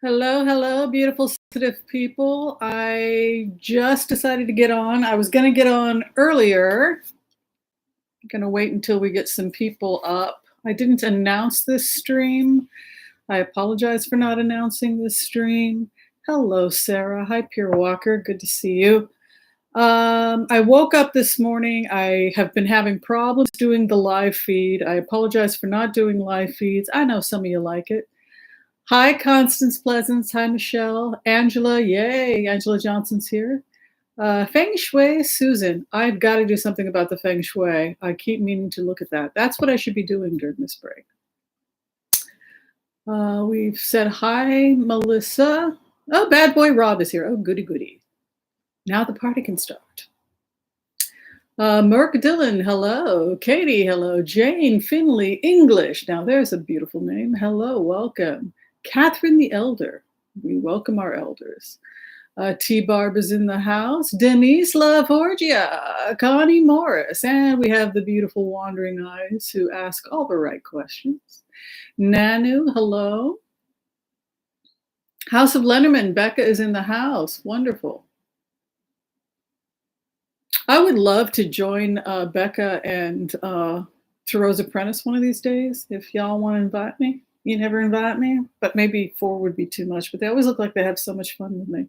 Hello, hello, beautiful, sensitive people. I just decided to get on. I was going to get on earlier. I'm going to wait until we get some people up. I didn't announce this stream. I apologize for not announcing this stream. Hello, Sarah. Hi, Pure Walker. Good to see you. I woke up this morning. I have been having problems doing the live feed. I apologize for not doing live feeds. I know some of you like it. Hi, Constance Pleasance. Hi, Michelle. Angela, yay. Angela Johnson's here. Feng Shui, Susan. I've got to do something about the Feng Shui. I keep meaning to look at that. That's what I should be doing during this break. We've said hi, Melissa. Oh, Bad Boy Rob is here. Oh, goody, goody. Now the party can start. Merck Dillon, hello. Katie, hello. Jane Finley, English. Now there's a beautiful name. Hello, welcome. Catherine the Elder. We welcome our elders. T-Barb is in the house. Denise LaForgia, Connie Morris, and we have the beautiful Wandering Eyes who ask all the right questions. Nanu, hello. House of Lennerman, Becca is in the house. Wonderful. I would love to join Becca and Thoreau's Apprentice one of these days if y'all want to invite me. You never invite me, but maybe 4 would be too much. But they always look like they have so much fun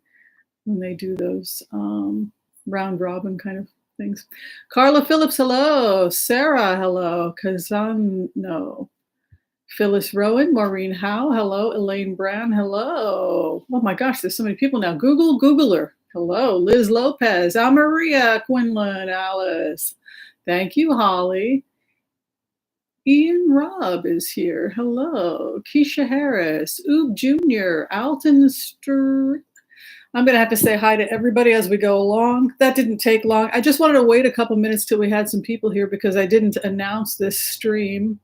when they do those round robin kind of things. Carla Phillips, hello. Sarah, hello. Kazano. Phyllis Rowan, Maureen Howe, hello. Elaine Brown, hello. Oh my gosh, there's so many people now. Googler. Hello. Liz Lopez, Maria, Quinlan, Alice. Thank you, Holly. Ian Robb is here. Hello. Keisha Harris, Oob Jr., Alton I'm going to have to say hi to everybody as we go along. That didn't take long. I just wanted to wait a couple minutes till we had some people here because I didn't announce this stream.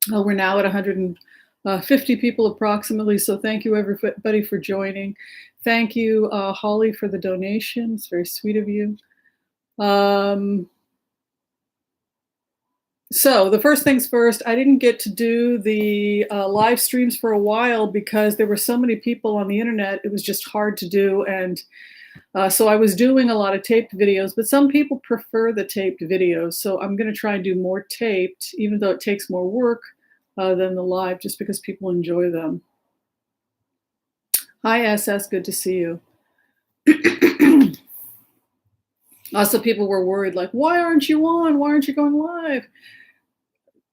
We're now at 150 people approximately, so thank you everybody for joining. Thank you, Holly, for the donation. It's very sweet of you. So the first things first, I didn't get to do the live streams for a while because there were so many people on the internet. It was just hard to do. And so I was doing a lot of taped videos, but some people prefer the taped videos. So I'm going to try and do more taped, even though it takes more work than the live, just because people enjoy them. Hi, SS. Good to see you. Also, people were worried, like, why aren't you on? Why aren't you going live?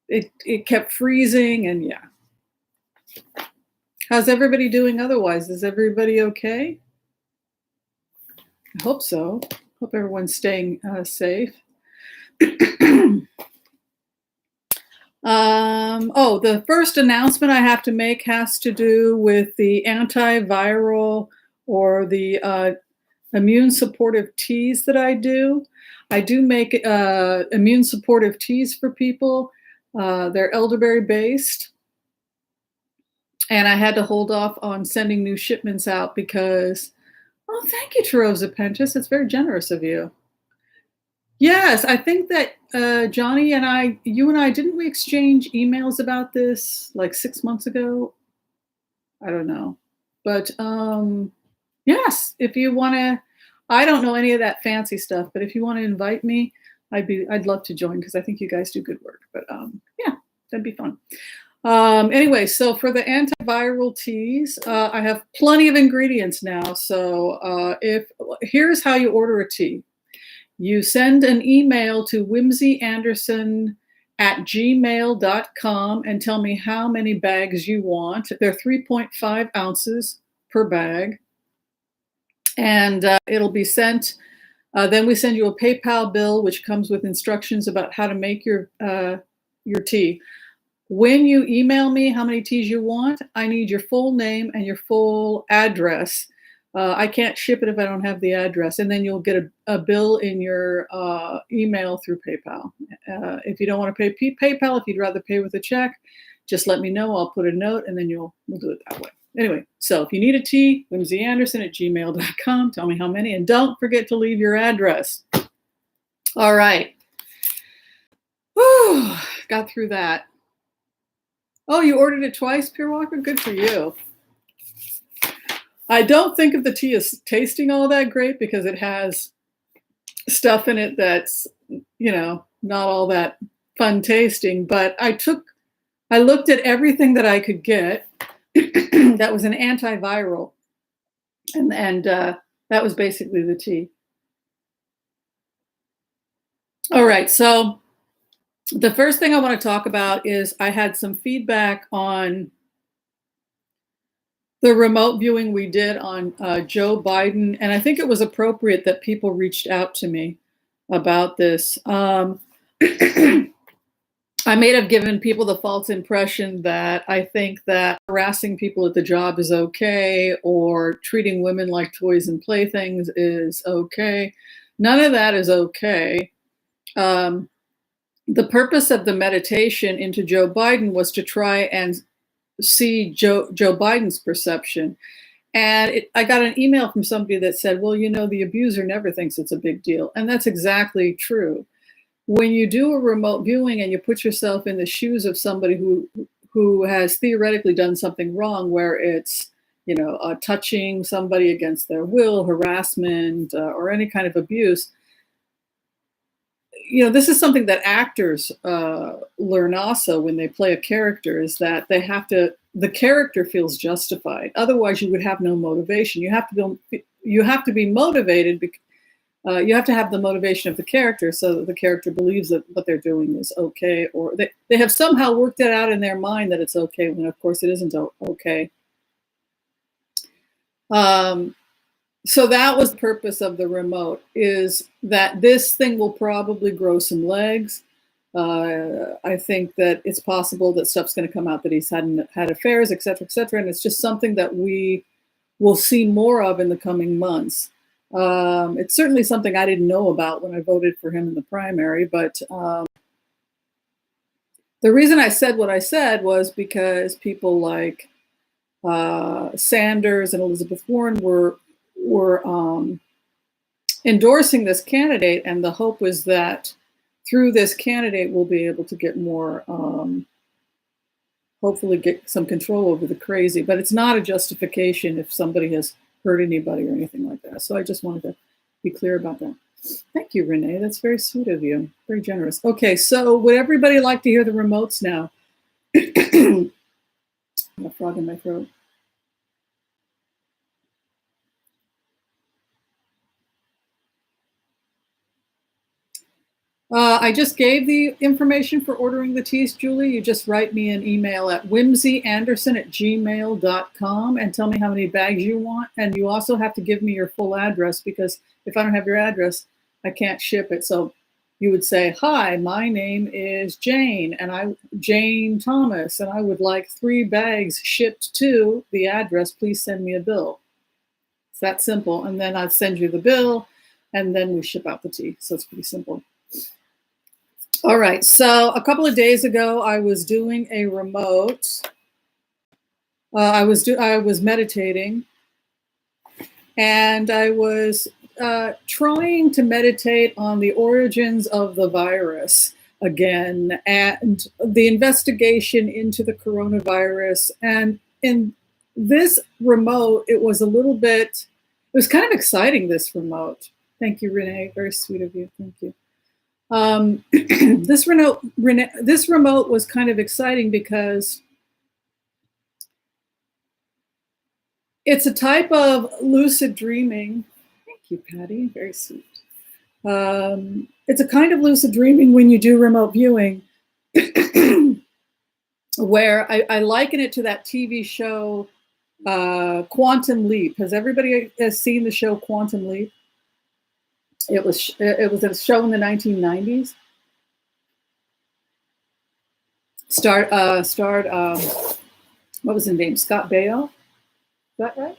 It kept freezing, and yeah. How's everybody doing otherwise? Is everybody okay? I hope so. Hope everyone's staying safe. The first announcement I have to make has to do with the antiviral or the immune supportive teas that I do. I do make immune supportive teas for people. They're elderberry based. And I had to hold off on sending new shipments out because, oh, thank you, Thoreau's Apprentice. It's very generous of you. Yes, I think that Johnny and you and I, didn't we exchange emails about this like 6 months ago? I don't know. But yes, if you want to, I don't know any of that fancy stuff, but if you want to invite me, I'd love to join because I think you guys do good work. But yeah, that'd be fun. Anyway, so for the antiviral teas, I have plenty of ingredients now. So here's how you order a tea. You send an email to whimsyanderson@gmail.com and tell me how many bags you want. They're 3.5 ounces per bag. And it'll be sent. Then we send you a PayPal bill, which comes with instructions about how to make your tea. When you email me how many teas you want, I need your full name and your full address. I can't ship it if I don't have the address. And then you'll get a bill in your email through PayPal. If you don't want to pay PayPal, if you'd rather pay with a check, just let me know. I'll put a note and then we'll do it that way. Anyway, so if you need a tea, whimsyanderson@gmail.com. Tell me how many. And don't forget to leave your address. All right. Whew, got through that. Oh, you ordered it twice, Pure Walker? Good for you. I don't think of the tea as tasting all that great because it has stuff in it that's, not all that fun tasting. But I looked at everything that I could get that was an antiviral, and that was basically the tea. All right, so the first thing I want to talk about is I had some feedback on the remote viewing we did on Joe Biden, and I think it was appropriate that people reached out to me about this. I may have given people the false impression that I think that harassing people at the job is okay, or treating women like toys and playthings is okay. None of that is okay. The purpose of the meditation into Joe Biden was to try and see Joe Biden's perception. And I got an email from somebody that said, well, the abuser never thinks it's a big deal. And that's exactly true. When you do a remote viewing and you put yourself in the shoes of somebody who has theoretically done something wrong, where it's, touching somebody against their will, harassment, or any kind of abuse, this is something that actors learn also when they play a character, is that the character feels justified. Otherwise, you would have no motivation. You have to be motivated. You have to have the motivation of the character, so that the character believes that what they're doing is okay, or they have somehow worked it out in their mind that it's okay, when of course it isn't okay. So that was the purpose of the remote, is that this thing will probably grow some legs. I think that it's possible that stuff's going to come out that he's had affairs, et cetera, and it's just something that we will see more of in the coming months. It's certainly something I didn't know about when I voted for him in the primary, but the reason I said what I said was because people like Sanders and Elizabeth Warren were endorsing this candidate, and the hope was that through this candidate we'll be able to get more, hopefully get some control over the crazy. But it's not a justification if somebody has hurt anybody or anything like that. So I just wanted to be clear about that. Thank you, Renee. That's very sweet of you. Very generous. Okay, so would everybody like to hear the remotes now? I have a frog in my throat. I just gave the information for ordering the teas, Julie. You just write me an email at whimsyanderson@gmail.com and tell me how many bags you want. And you also have to give me your full address, because if I don't have your address, I can't ship it. So you would say, hi, my name is Jane, and Jane Thomas, and I would like 3 bags shipped to the address. Please send me a bill. It's that simple. And then I'd send you the bill, and then we ship out the tea. So it's pretty simple. All right, so a couple of days ago, I was doing a remote. I was meditating, and I was trying to meditate on the origins of the virus again, and the investigation into the coronavirus. And in this remote, it was kind of exciting, this remote. Thank you, Renee. Very sweet of you. Thank you. This remote was kind of exciting because it's a type of lucid dreaming. Thank you, Patty. Very sweet. It's a kind of lucid dreaming when you do remote viewing, where I liken it to that TV show, Quantum Leap. Has everybody seen the show Quantum Leap? It was a show in the 1990s. Starred what was his name? Scott Baio. Is that right?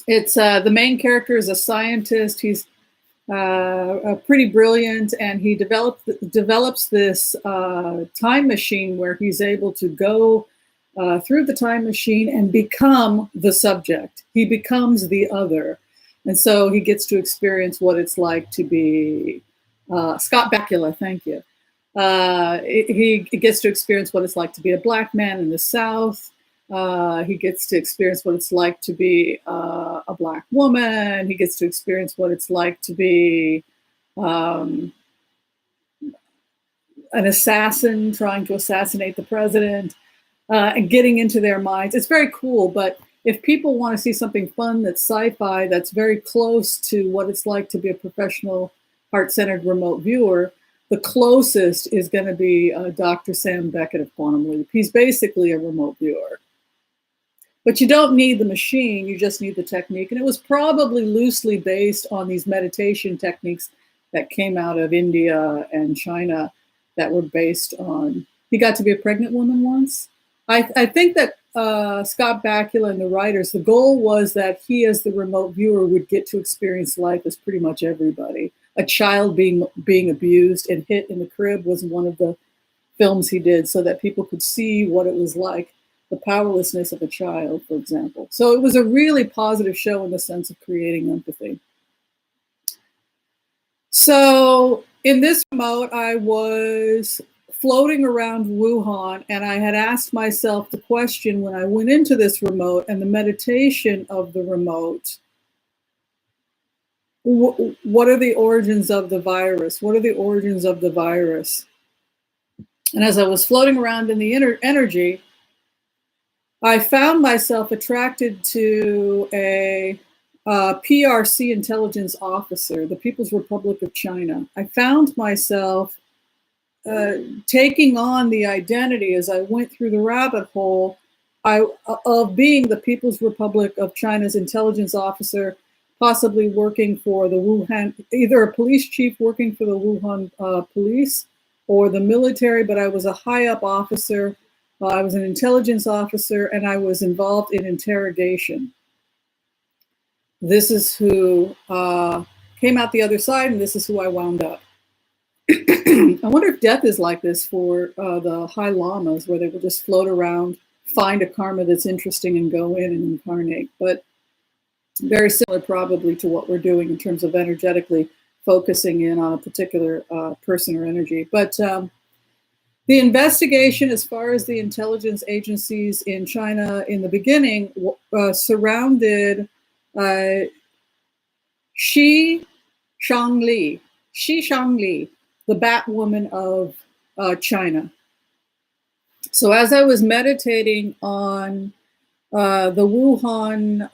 It's the main character is a scientist. He's pretty brilliant, and he develops this time machine where he's able to go through the time machine and become the subject. He becomes the other. And so he gets to experience what it's like to be Scott Bakula. Thank you. He gets to experience what it's like to be a Black man in the South. He gets to experience what it's like to be a Black woman. He gets to experience what it's like to be an assassin trying to assassinate the president, and getting into their minds. It's very cool, but if people want to see something fun that's sci-fi, that's very close to what it's like to be a professional, heart-centered remote viewer, the closest is going to be Dr. Sam Beckett of Quantum Leap. He's basically a remote viewer. But you don't need the machine, you just need the technique. And it was probably loosely based on these meditation techniques that came out of India and China that were based on, he got to be a pregnant woman once. I think that Scott Bakula and the writers, the goal was that he as the remote viewer would get to experience life as pretty much everybody. A child being abused and hit in the crib was one of the films he did so that people could see what it was like, the powerlessness of a child, for example. So it was a really positive show in the sense of creating empathy. So in this remote, I was floating around Wuhan, and I had asked myself the question when I went into this remote and the meditation of the remote, what are the origins of the virus? What are the origins of the virus? And as I was floating around in the energy, I found myself attracted to a PRC intelligence officer, the People's Republic of China. I found myself taking on the identity as I went through the rabbit hole of being the People's Republic of China's intelligence officer, possibly working for the Wuhan, either a police chief working for the Wuhan police or the military, but I was a high up officer. I was an intelligence officer, and I was involved in interrogation. This is who came out the other side, and this is who I wound up. I wonder if death is like this for the high lamas, where they will just float around, find a karma that's interesting, and go in and incarnate. But very similar probably to what we're doing in terms of energetically focusing in on a particular person or energy. But the investigation, as far as the intelligence agencies in China in the beginning, surrounded Shi Shangli, the Batwoman of China. So as I was meditating on the Wuhan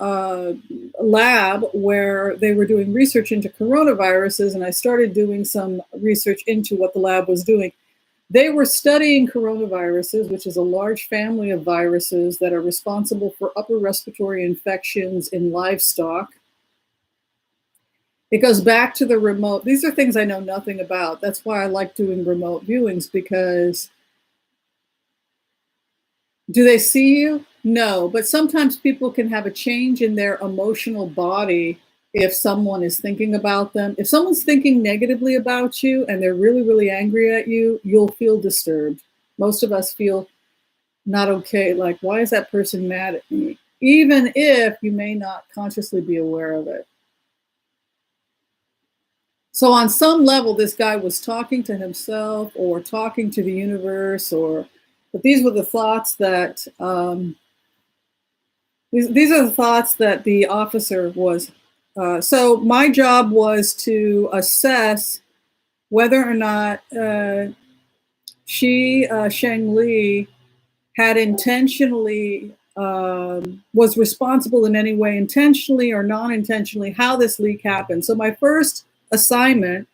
lab where they were doing research into coronaviruses, and I started doing some research into what the lab was doing, they were studying coronaviruses, which is a large family of viruses that are responsible for upper respiratory infections in livestock. It goes back to the remote. These are things I know nothing about. That's why I like doing remote viewings, because do they see you? No, but sometimes people can have a change in their emotional body if someone is thinking about them. If someone's thinking negatively about you and they're really, really angry at you, you'll feel disturbed. Most of us feel not okay, like, why is that person mad at me? Even if you may not consciously be aware of it. So on some level, this guy was talking to himself or talking to the universe, but these were the thoughts that, these are the thoughts that the officer was. So my job was to assess whether or not Sheng Li had intentionally, was responsible in any way, intentionally or non-intentionally, how this leak happened. So my first assignment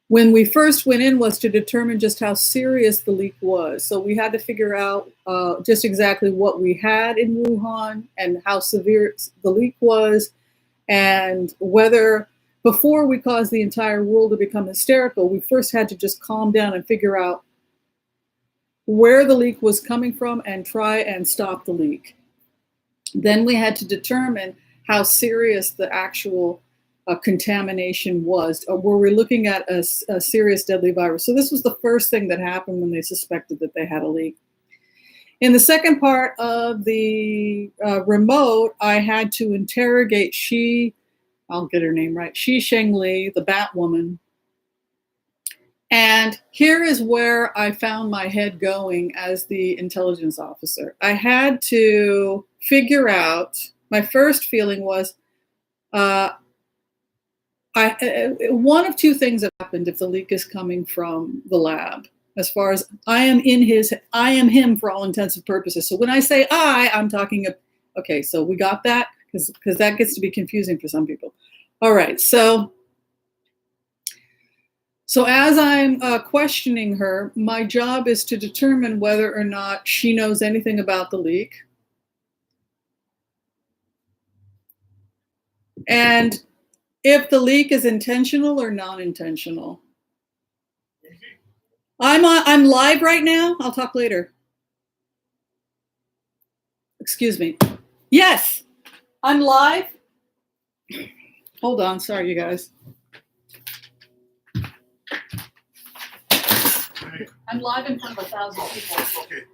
when we first went in was to determine just how serious the leak was. So we had to figure out just exactly what we had in Wuhan and how severe the leak was, and whether, before we caused the entire world to become hysterical, we first had to just calm down and figure out where the leak was coming from and try and stop the leak. Then we had to determine how serious the actual contamination was. Were we looking at a serious deadly virus? So this was the first thing that happened when they suspected that they had a leak. In the second part of the remote, I had to interrogate I'll get her name right, Sheng Li, the Batwoman. And here is where I found my head going as the intelligence officer. I had to figure out, my first feeling was, one of two things have happened if the leak is coming from the lab. As far as I am him for all intents and purposes. So when I say I'm talking, okay, so we got that? Because that gets to be confusing for some people. All right, so as I'm questioning her, my job is to determine whether or not she knows anything about the leak. And if the leak is intentional or non-intentional. I'm live right now. I'll talk later. Excuse me. Yes, I'm live. Hold on, sorry, you guys. I'm live in front of 1,000 people. Okay.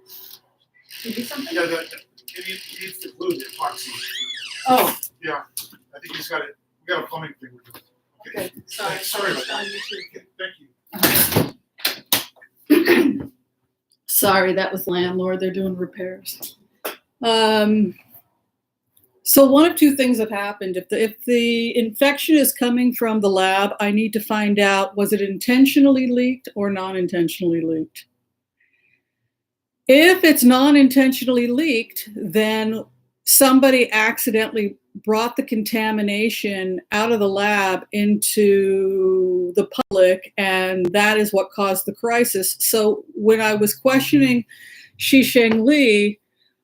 You do something? Yeah, he needs to glue the epoxy. Oh. Yeah, I think he's got it. We got a plumbing thing with it. Okay. Sorry about that. Okay, thank you. Sorry, that was landlord. They're doing repairs. So one of two things have happened. If the infection is coming from the lab, I need to find out, was it intentionally leaked or non-intentionally leaked? If it's non-intentionally leaked, then somebody accidentally brought the contamination out of the lab into the public, and that is what caused the crisis. So when I was questioning Shisheng Li,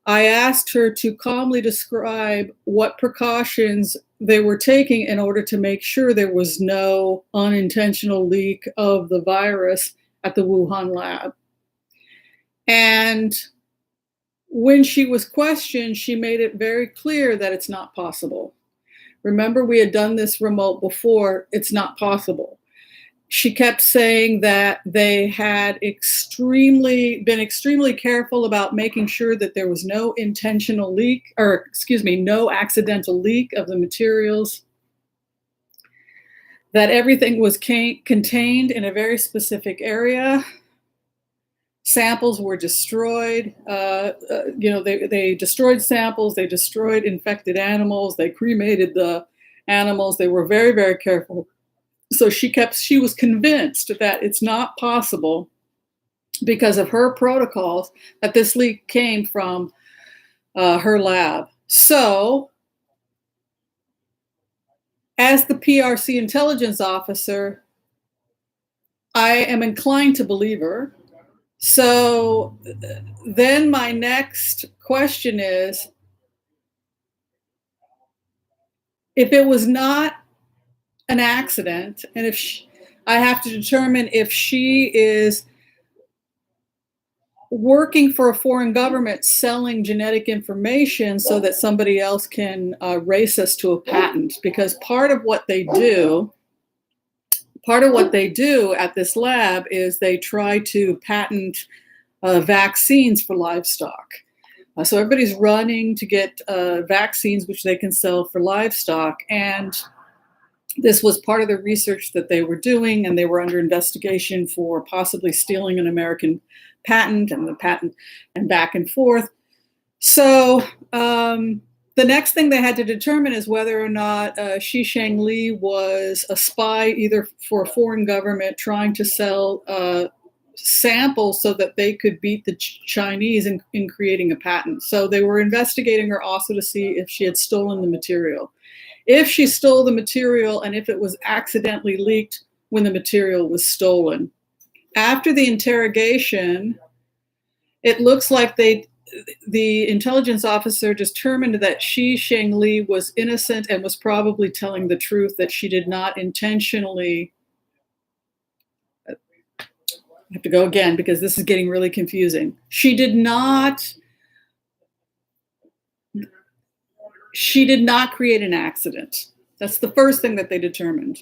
I asked her to calmly describe what precautions they were taking in order to make sure there was no unintentional leak of the virus at the Wuhan lab. And when she was questioned, she made it very clear that it's not possible. Remember, we had done this remote before. It's not possible. She kept saying that they had been extremely careful about making sure that there was no intentional leak, or no accidental leak of the materials, that everything was contained in a very specific area. Samples were destroyed. They destroyed samples. They destroyed infected animals. They cremated the animals. They were very, very careful. So she was convinced that it's not possible, because of her protocols, that this leak came from her lab. So as the PRC intelligence officer, I am inclined to believe her. So then my next question is, if it was not an accident, and I have to determine if she is working for a foreign government selling genetic information so that somebody else can race us to a patent. Because part of what they do at this lab is they try to patent vaccines for livestock. So everybody's running to get vaccines which they can sell for livestock. And this was part of the research that they were doing, and they were under investigation for possibly stealing an American patent, and the patent, and back and forth. So the next thing they had to determine is whether or not Shisheng Li was a spy, either for a foreign government trying to sell samples so that they could beat the Chinese in creating a patent. So they were investigating her also to see if she had stolen the material. If she stole the material, and if it was accidentally leaked when the material was stolen. After the interrogation, it looks like the intelligence officer determined that Shisheng Li was innocent and was probably telling the truth, that she did not intentionally. I have to go again because this is getting really confusing. She did not create an accident. That's the first thing that they determined.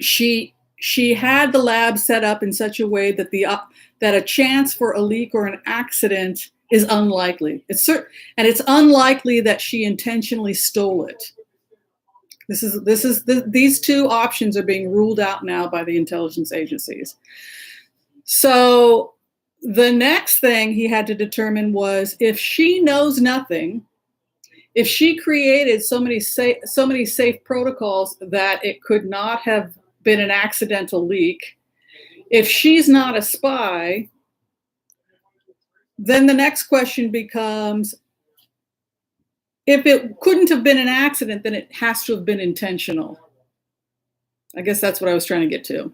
She had the lab set up in such a way that that a chance for a leak or an accident is unlikely. It's unlikely that she intentionally stole it. These two options are being ruled out now by the intelligence agencies. So the next thing he had to determine was, if she knows nothing, if she created so many safe protocols that it could not have been an accidental leak, if she's not a spy, then the next question becomes, if it couldn't have been an accident, then it has to have been intentional. I guess that's what I was trying to get to.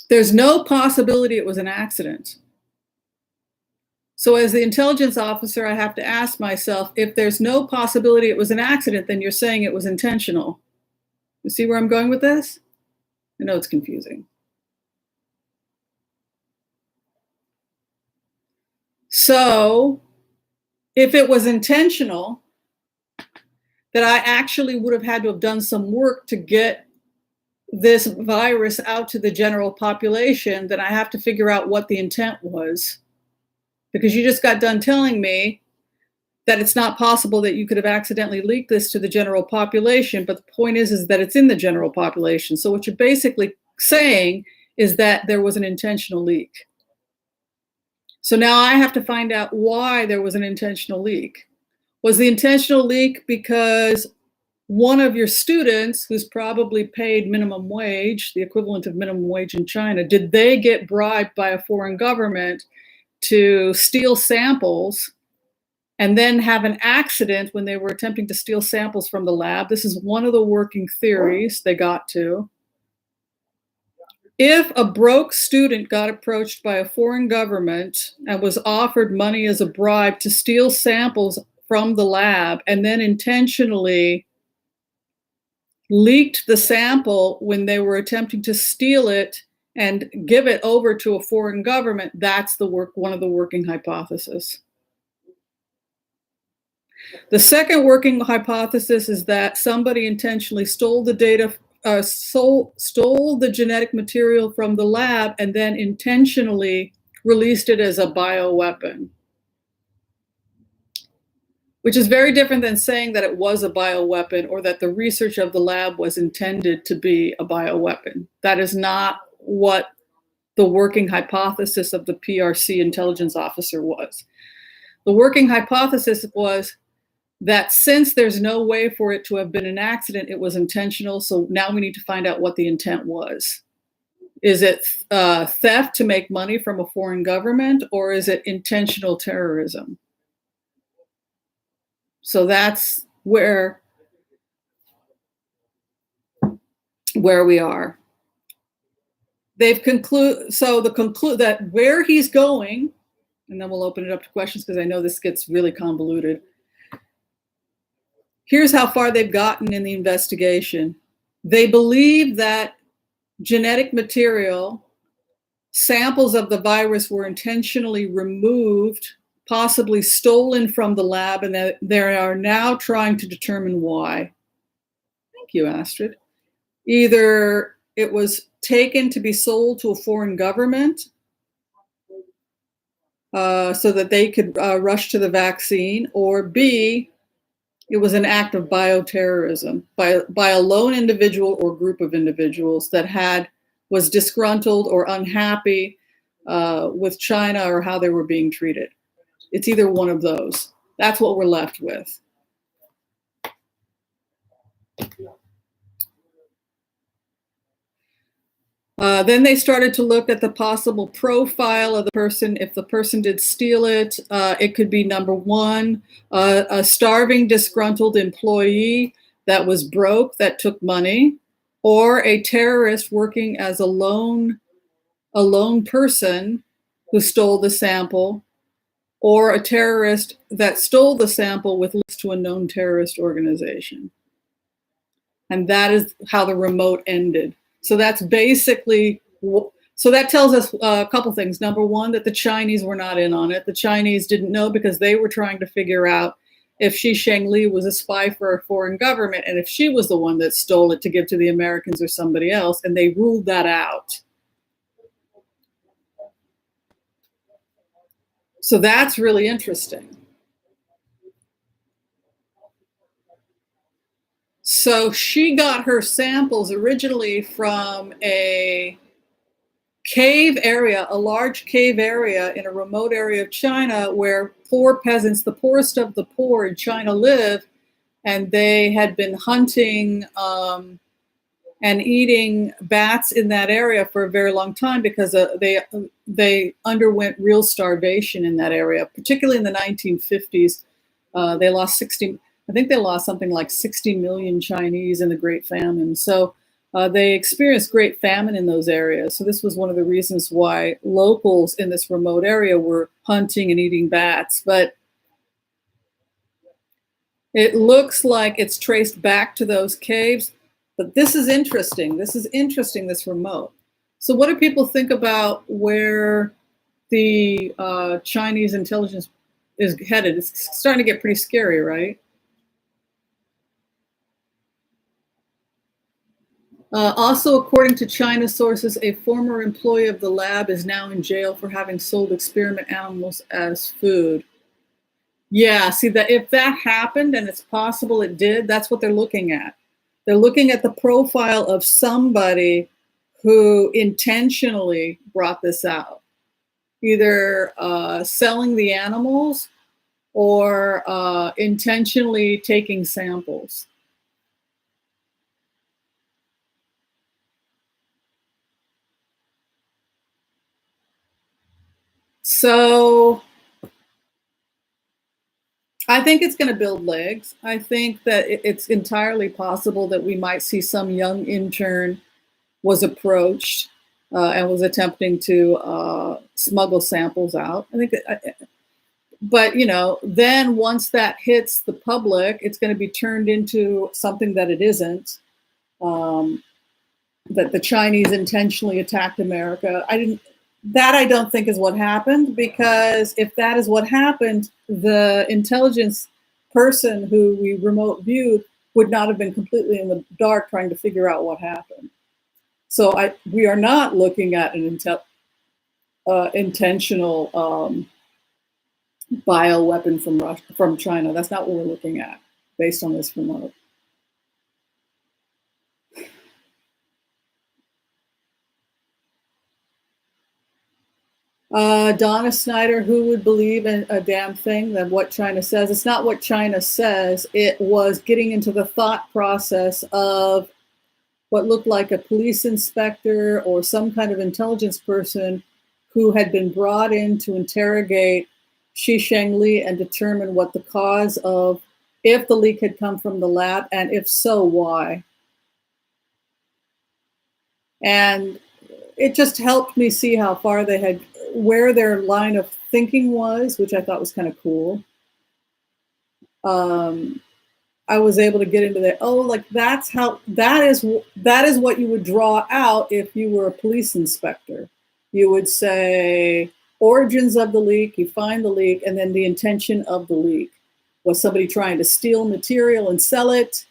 There's no possibility it was an accident. So as the intelligence officer, I have to ask myself, if there's no possibility it was an accident, then you're saying it was intentional. You see where I'm going with this? I know it's confusing. So if it was intentional, that I actually would have had to have done some work to get this virus out to the general population, then I have to figure out what the intent was. Because you just got done telling me that it's not possible that you could have accidentally leaked this to the general population, but the point is that it's in the general population. So what you're basically saying is that there was an intentional leak. So now I have to find out why there was an intentional leak. Was the intentional leak because one of your students, who's probably paid minimum wage, the equivalent of minimum wage in China, did they get bribed by a foreign government to steal samples and then have an accident when they were attempting to steal samples from the lab? This is one of the working theories they got to. If a broke student got approached by a foreign government and was offered money as a bribe to steal samples from the lab and then intentionally leaked the sample when they were attempting to steal it and give it over to a foreign government, that's one of the working hypotheses. The second working hypothesis is that somebody intentionally stole the data, stole the genetic material from the lab and then intentionally released it as a bioweapon, which is very different than saying that it was a bioweapon or that the research of the lab was intended to be a bioweapon. That is not what the working hypothesis of the PRC intelligence officer was. The working hypothesis was that since there's no way for it to have been an accident, it was intentional. So now we need to find out what the intent was. Is it theft to make money from a foreign government, or is it intentional terrorism? So that's where we are. They've conclude that where he's going, and then we'll open it up to questions because I know this gets really convoluted. Here's how far they've gotten in the investigation. They believe that genetic material, samples of the virus, were intentionally removed, possibly stolen from the lab, and that they are now trying to determine why. Thank you, Astrid. Either it was taken to be sold to a foreign government so that they could rush to the vaccine, or B, it was an act of bioterrorism by a lone individual or group of individuals that was disgruntled or unhappy with China or how they were being treated. It's either one of those. That's what we're left with. Then they started to look at the possible profile of the person. If the person did steal it, it could be, number one, a starving, disgruntled employee that was broke, that took money, or a terrorist working as a lone person who stole the sample, or a terrorist that stole the sample with links to a known terrorist organization. And that is how the remote ended. So that's basically, so that tells us a couple things. Number one, that the Chinese were not in on it. The Chinese didn't know because they were trying to figure out if Xi Shengli was a spy for a foreign government and if she was the one that stole it to give to the Americans or somebody else, and they ruled that out. So that's really interesting. So she got her samples originally from a cave area, a large cave area in a remote area of China where poor peasants, the poorest of the poor in China, live. And they had been hunting and eating bats in that area for a very long time because they underwent real starvation in that area, particularly in the 1950s. They lost 60, I think they lost something like 60 million Chinese in the Great Famine. So they experienced great famine in those areas. So this was one of the reasons why locals in this remote area were hunting and eating bats. But it looks like it's traced back to those caves. But this is interesting. This is interesting, this remote. So what do people think about where the Chinese intelligence is headed? It's starting to get pretty scary, right? Also, according to China sources, a former employee of the lab is now in jail for having sold experiment animals as food. Yeah, see that if that happened, and it's possible it did, that's what they're looking at. They're looking at the profile of somebody who intentionally brought this out, either selling the animals or intentionally taking samples. So I think it's going to build legs. I think that it's entirely possible that we might see some young intern was approached and was attempting to smuggle samples out. I think, but you know, then once that hits the public, it's going to be turned into something that it isn't. That the Chinese intentionally attacked America. I don't think is what happened, because if that is what happened, the intelligence person who we remote viewed would not have been completely in the dark trying to figure out what happened. So we are not looking at an intentional bioweapon from China. That's not what we're looking at based on this remote. Donna Snyder, who would believe in a damn thing than what China says? It's not what China says. It was getting into the thought process of what looked like a police inspector or some kind of intelligence person who had been brought in to interrogate Shi Shengli and determine what the cause of, if the leak had come from the lab, and if so, why. And it just helped me see how far they had, where their line of thinking was, which I thought was kind of cool. I was able to get into that. Oh, like that is what you would draw out if you were a police inspector. You would say origins of the leak, you find the leak, and then the intention of the leak. Was somebody trying to steal material and sell it?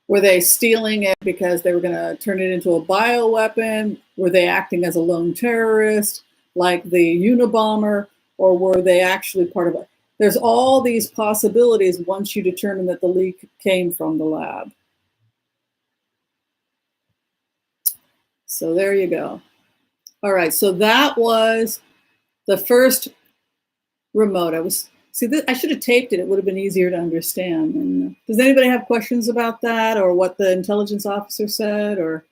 Were they stealing it because they were going to turn it into a bioweapon? Were they acting as a lone terrorist like the Unabomber? Or were they actually part of it? There's all these possibilities once you determine that the leak came from the lab. So there you go. All right, so that was the first remote. I should have taped it. It would have been easier to understand. And does anybody have questions about that, or what the intelligence officer said, or?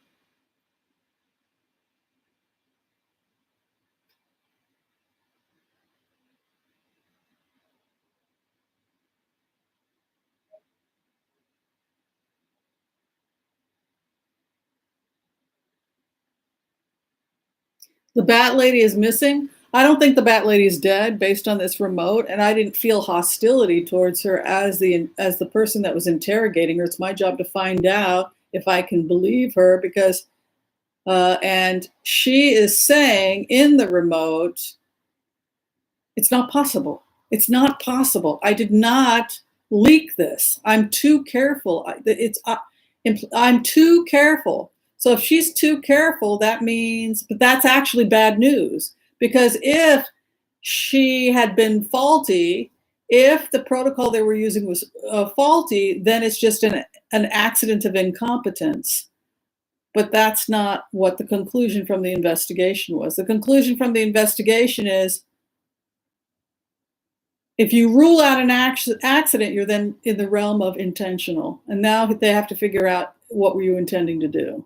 The Bat Lady is missing. I don't think the Bat Lady is dead based on this remote, and I didn't feel hostility towards her as the person that was interrogating her. It's my job to find out if I can believe her, because and she is saying in the remote, it's not possible. It's not possible. I did not leak this. I'm too careful. I'm too careful. So if she's too careful, that means, but that's actually bad news, because if she had been faulty, If the protocol they were using was faulty, then it's just an accident of incompetence. But that's not what the conclusion from the investigation was. The conclusion from the investigation is, if you rule out an accident, you're then in the realm of intentional. And now they have to figure out, what were you intending to do?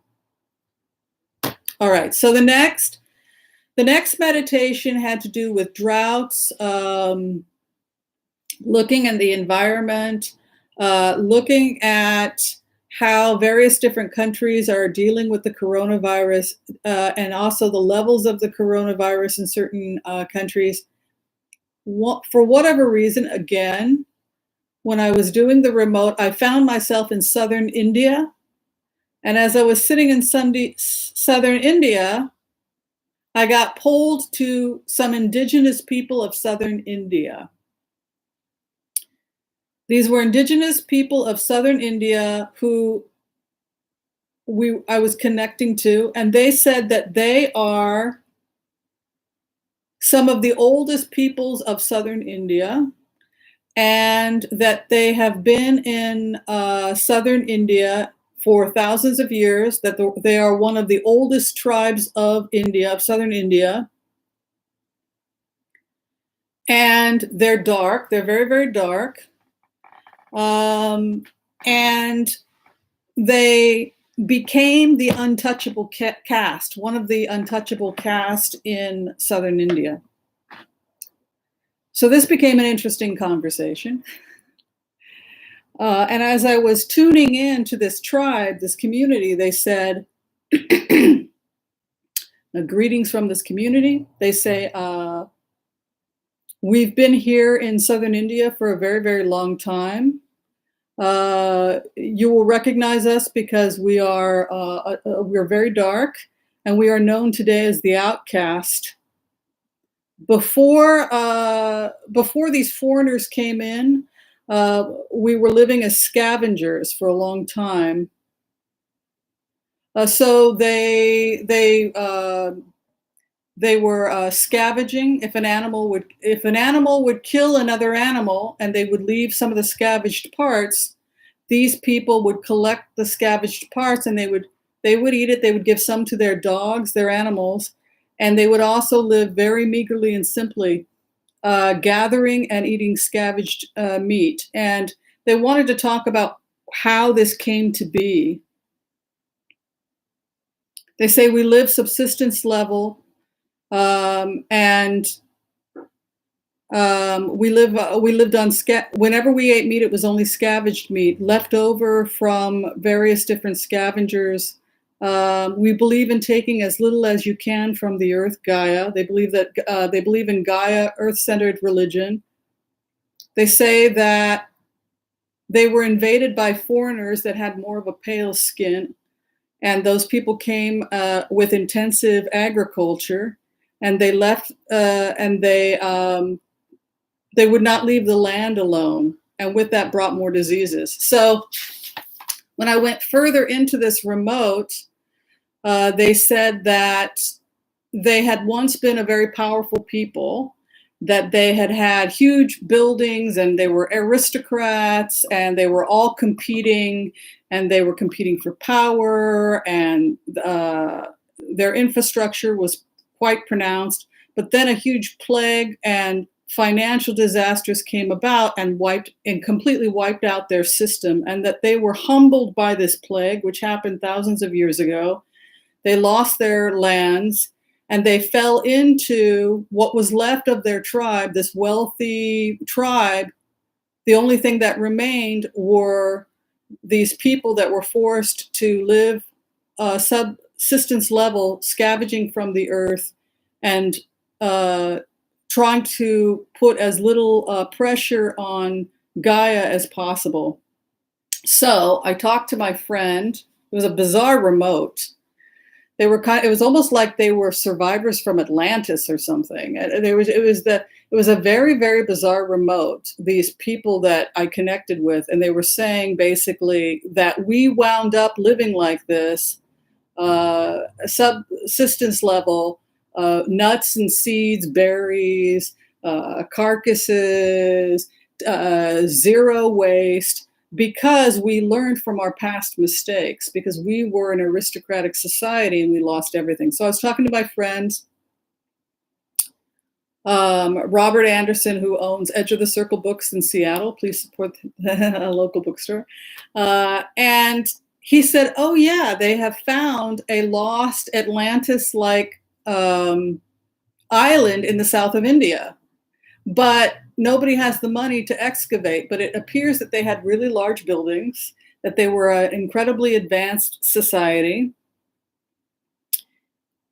All right, so the next meditation had to do with droughts, looking at the environment, looking at how various different countries are dealing with the coronavirus, and also the levels of the coronavirus in certain countries. For whatever reason, again, when I was doing the remote, I found myself in southern India. And as I was sitting in southern India, I got pulled to some indigenous people of southern India. These were indigenous people of southern India who I was connecting to, and they said that they are some of the oldest peoples of southern India, and that they have been in southern India for thousands of years, that they are one of the oldest tribes of India, of southern India. And they're dark, they're very, very dark. And they became the untouchable caste, one of the untouchable caste in southern India. So this became an interesting conversation. And as I was tuning in to this tribe, this community, they said, greetings from this community. They say, we've been here in southern India for a very, very long time. You will recognize us because we're very dark, and we are known today as the outcast. Before these foreigners came in, we were living as scavengers for a long time. So they were scavenging. If an animal would kill another animal and they would leave some of the scavenged parts, these people would collect the scavenged parts and they would eat it. They would give some to their dogs, their animals, and they would also live very meagerly and simply, gathering and eating scavenged meat. And they wanted to talk about how this came to be. They say we live subsistence level. And we lived on whenever we ate meat, it was only scavenged meat left over from various different scavengers. We believe in taking as little as you can from the earth, Gaia. They believe in Gaia, earth-centered religion. They say that they were invaded by foreigners that had more of a pale skin, and those people came with intensive agriculture. And they left, and they would not leave the land alone. And with that brought more diseases. So when I went further into this remote, they said that they had once been a very powerful people, that they had huge buildings and they were aristocrats and they were all competing, and they were competing for power, and their infrastructure was quite pronounced. But then a huge plague and financial disasters came about and completely wiped out their system, and that they were humbled by this plague, which happened thousands of years ago. They lost their lands, and they fell into what was left of their tribe, this wealthy tribe. The only thing that remained were these people that were forced to live subsistence level, scavenging from the earth, and trying to put as little pressure on Gaia as possible. So I talked to my friend. It was a bizarre remote. It was almost like they were survivors from Atlantis or something. It was a very, very bizarre remote. These people that I connected with, and they were saying basically that we wound up living like this, subsistence level, nuts and seeds, berries, carcasses, zero waste, because we learned from our past mistakes, because we were an aristocratic society and we lost everything. So I was talking to my friend, Robert Anderson, who owns Edge of the Circle Books in Seattle. Please support a local bookstore. And he said, oh yeah, they have found a lost Atlantis-like island in the south of India, but nobody has the money to excavate. But it appears that they had really large buildings, that they were an incredibly advanced society,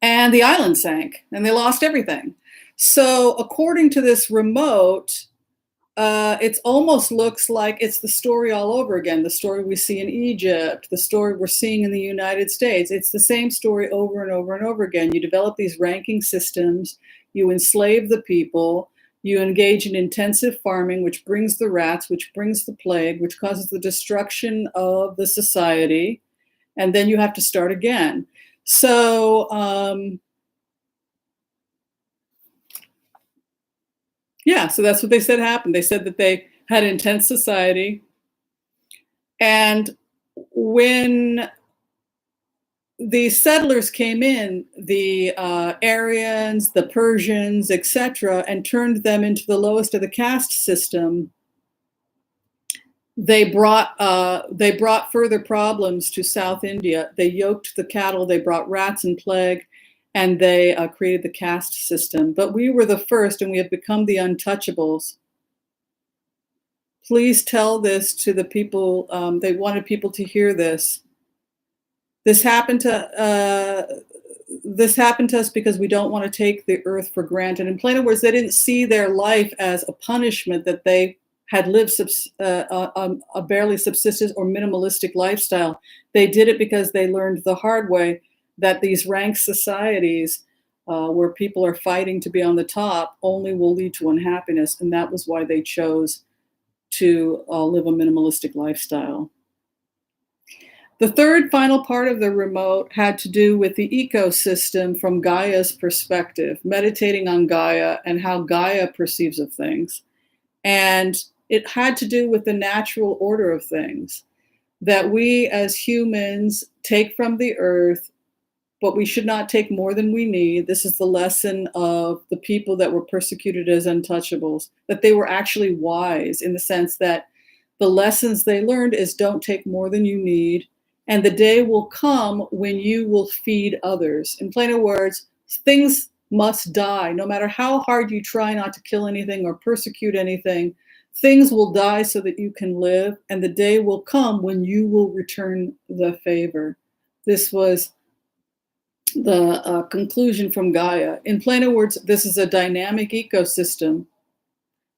and the island sank and they lost everything. So according to this remote, it almost looks like it's the story all over again. The story we see in Egypt, the story we're seeing in the United States. It's the same story over and over and over again. You develop these ranking systems, you enslave the people, you engage in intensive farming, which brings the rats, which brings the plague, which causes the destruction of the society, and then you have to start again. So, yeah, so that's what they said happened. They said that they had intense society, and when the settlers came in, the Aryans, the Persians, etc., and turned them into the lowest of the caste system, they brought further problems to South India. They yoked the cattle, they brought rats and plague, and they created the caste system. But we were the first, and we have become the untouchables. Please tell this to the people. They wanted people to hear this. This happened to us because we don't want to take the earth for granted. In plain words, they didn't see their life as a punishment that they had lived a barely subsistence or minimalistic lifestyle. They did it because they learned the hard way that these rank societies where people are fighting to be on the top only will lead to unhappiness. And that was why they chose to live a minimalistic lifestyle. The third final part of the remote had to do with the ecosystem from Gaia's perspective, meditating on Gaia and how Gaia perceives of things. And it had to do with the natural order of things, that we as humans take from the earth, but we should not take more than we need. This is the lesson of the people that were persecuted as untouchables, that they were actually wise in the sense that the lessons they learned is don't take more than you need. And the day will come when you will feed others. In plainer words, things must die. No matter how hard you try not to kill anything or persecute anything, things will die so that you can live. And the day will come when you will return the favor. This was the conclusion from Gaia. In plainer words, this is a dynamic ecosystem,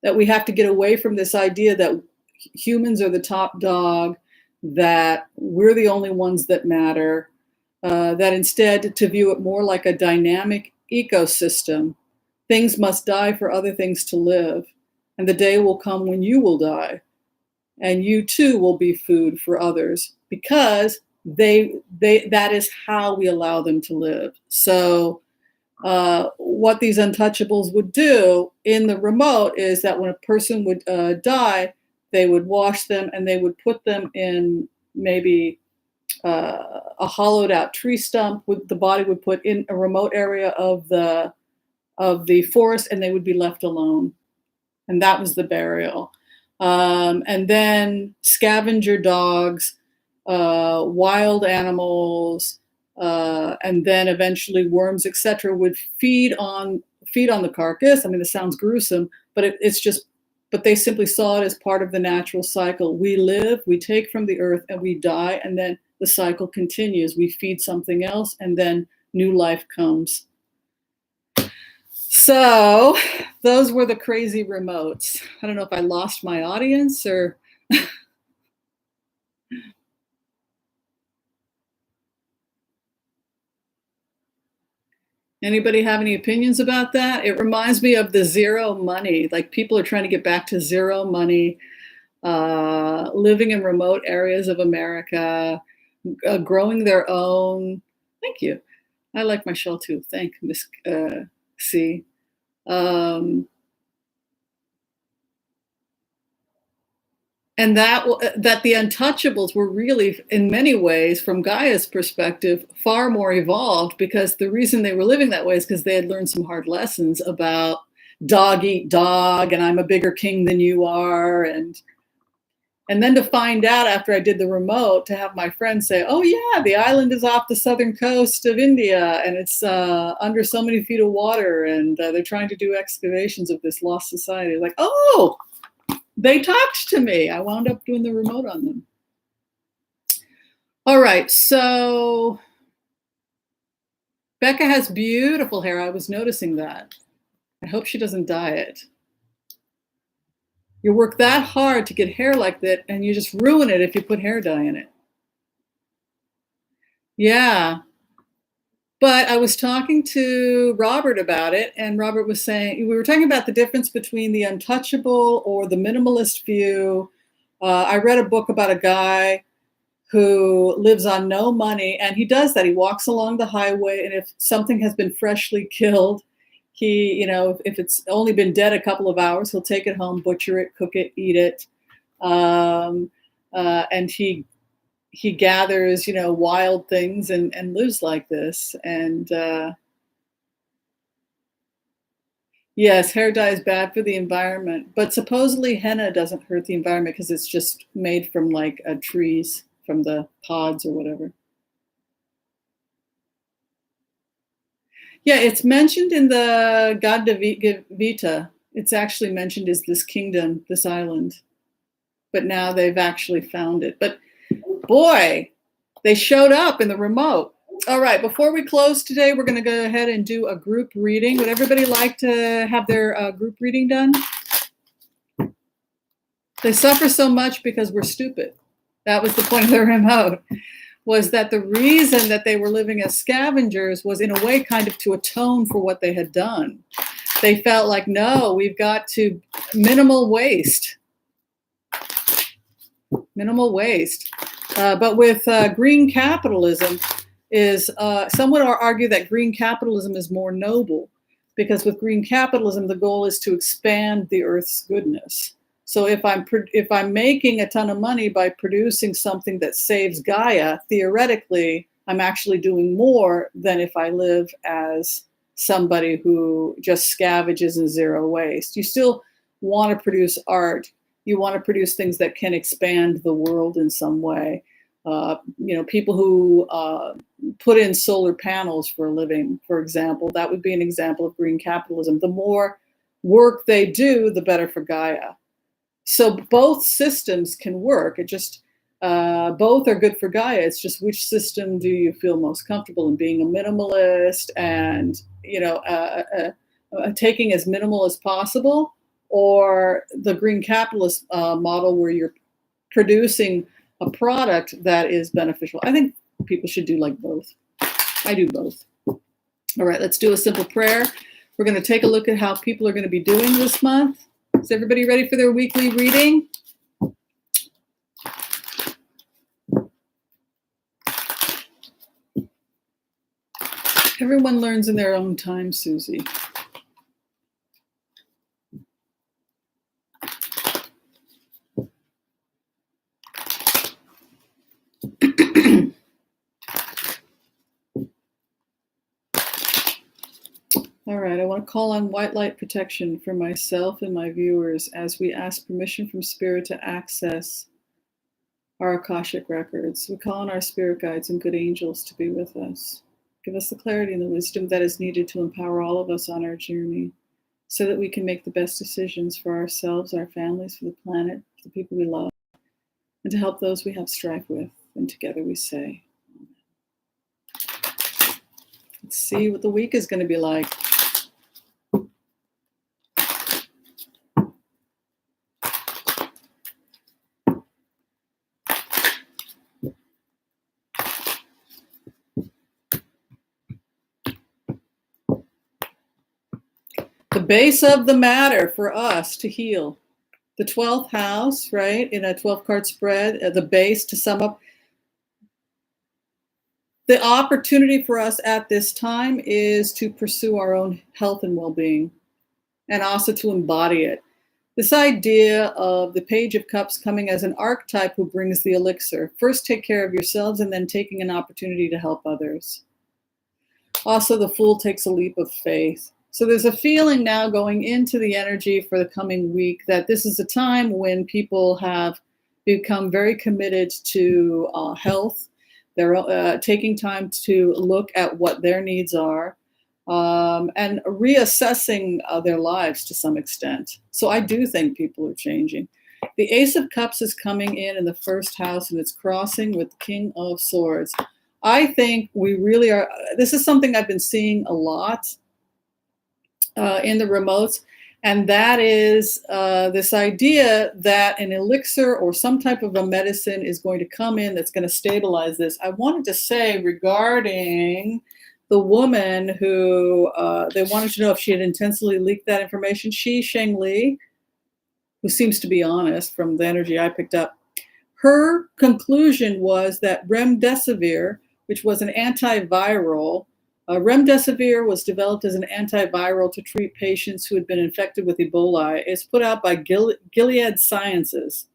that we have to get away from this idea that humans are the top dog, that we're the only ones that matter, that instead to view it more like a dynamic ecosystem. Things must die for other things to live. And the day will come when you will die. And you too will be food for others, because that is how we allow them to live. So what these untouchables would do in the remote is that when a person would die, they would wash them and they would put them in maybe a hollowed out tree stump. The body would put in a remote area of the forest, and they would be left alone. And that was the burial. And then scavenger dogs, wild animals, and then eventually worms, etc., would feed on the carcass. I mean, this sounds gruesome, but but they simply saw it as part of the natural cycle. We live, we take from the earth, and we die, and then the cycle continues. We feed something else, and then new life comes. So those were the crazy remotes. I don't know if I lost my audience or... Anybody have any opinions about that? It reminds me of the zero money. Like, people are trying to get back to zero money, living in remote areas of America, growing their own. Thank you. I like my shell too. Thank Miss C. And that the Untouchables were really, in many ways, from Gaia's perspective, far more evolved, because the reason they were living that way is because they had learned some hard lessons about dog eat dog, and I'm a bigger king than you are, and then to find out after I did the remote, to have my friend say, "Oh yeah, the island is off the southern coast of India, and it's under so many feet of water, and they're trying to do excavations of this lost society." Like, oh. They talked to me. I wound up doing the remote on them. All right, so Becca has beautiful hair. I was noticing that. I hope she doesn't dye it. You work that hard to get hair like that, and you just ruin it if you put hair dye in it. Yeah. But I was talking to Robert about it, and Robert was saying, we were talking about the difference between the untouchable or the minimalist view. I read a book about a guy who lives on no money, and he does that. He walks along the highway, and if something has been freshly killed, he, if it's only been dead a couple of hours, he'll take it home, butcher it, cook it, eat it. And he gathers, wild things and lives like this. And yes, hair dye is bad for the environment, but supposedly henna doesn't hurt the environment because it's just made from like trees, from the pods or whatever. Yeah, it's mentioned in the Gaia Vita. It's actually mentioned as this kingdom, this island, but now they've actually found it. But boy, they showed up in the remote. All right, before we close today, we're going to go ahead and do a group reading. Would everybody like to have their group reading done? They suffer so much because we're stupid. That was the point of the remote, was that the reason that they were living as scavengers was in a way kind of to atone for what they had done. They felt like, no, we've got to minimal waste. Minimal waste. But with green capitalism, some would argue that green capitalism is more noble, because with green capitalism, the goal is to expand the Earth's goodness. So if I'm making a ton of money by producing something that saves Gaia, theoretically, I'm actually doing more than if I live as somebody who just scavenges and zero waste. You still want to produce art. You want to produce things that can expand the world in some way. People who put in solar panels for a living, for example, that would be an example of green capitalism. The more work they do, the better for Gaia. So both systems can work. It just, both are good for Gaia. It's just, which system do you feel most comfortable in? Being a minimalist and, taking as minimal as possible, or the green capitalist model where you're producing a product that is beneficial? I think people should do like both. I do both. All right, let's do a simple prayer. We're going to take a look at how people are going to be doing this month. Is everybody ready for their weekly reading? Everyone learns in their own time, Susie. All right, I want to call on white light protection for myself and my viewers as we ask permission from Spirit to access our Akashic records. We call on our spirit guides and good angels to be with us. Give us the clarity and the wisdom that is needed to empower all of us on our journey so that we can make the best decisions for ourselves, our families, for the planet, for the people we love, and to help those we have strife with. And together we say, let's see what the week is going to be like. The base of the matter for us to heal. The 12th house, right, in a 12-card spread, the base, to sum up, the opportunity for us at this time is to pursue our own health and well-being, and also to embody it. This idea of the Page of Cups coming as an archetype who brings the elixir. First, take care of yourselves, and then taking an opportunity to help others. Also, the Fool takes a leap of faith. So there's a feeling now going into the energy for the coming week that this is a time when people have become very committed to health. They're taking time to look at what their needs are and reassessing their lives to some extent. So I do think people are changing. The Ace of Cups is coming in the first house, and it's crossing with the King of Swords. I think we really are. This is something I've been seeing a lot in the remotes, and that is this idea that an elixir or some type of a medicine is going to come in that's going to stabilize this. I wanted to say regarding the woman who they wanted to know if she had intentionally leaked that information, Sheng Li, who seems to be honest from the energy I picked up. Her conclusion was that remdesivir, which was an antiviral, remdesivir was developed as an antiviral to treat patients who had been infected with Ebola. It's put out by Gilead Sciences.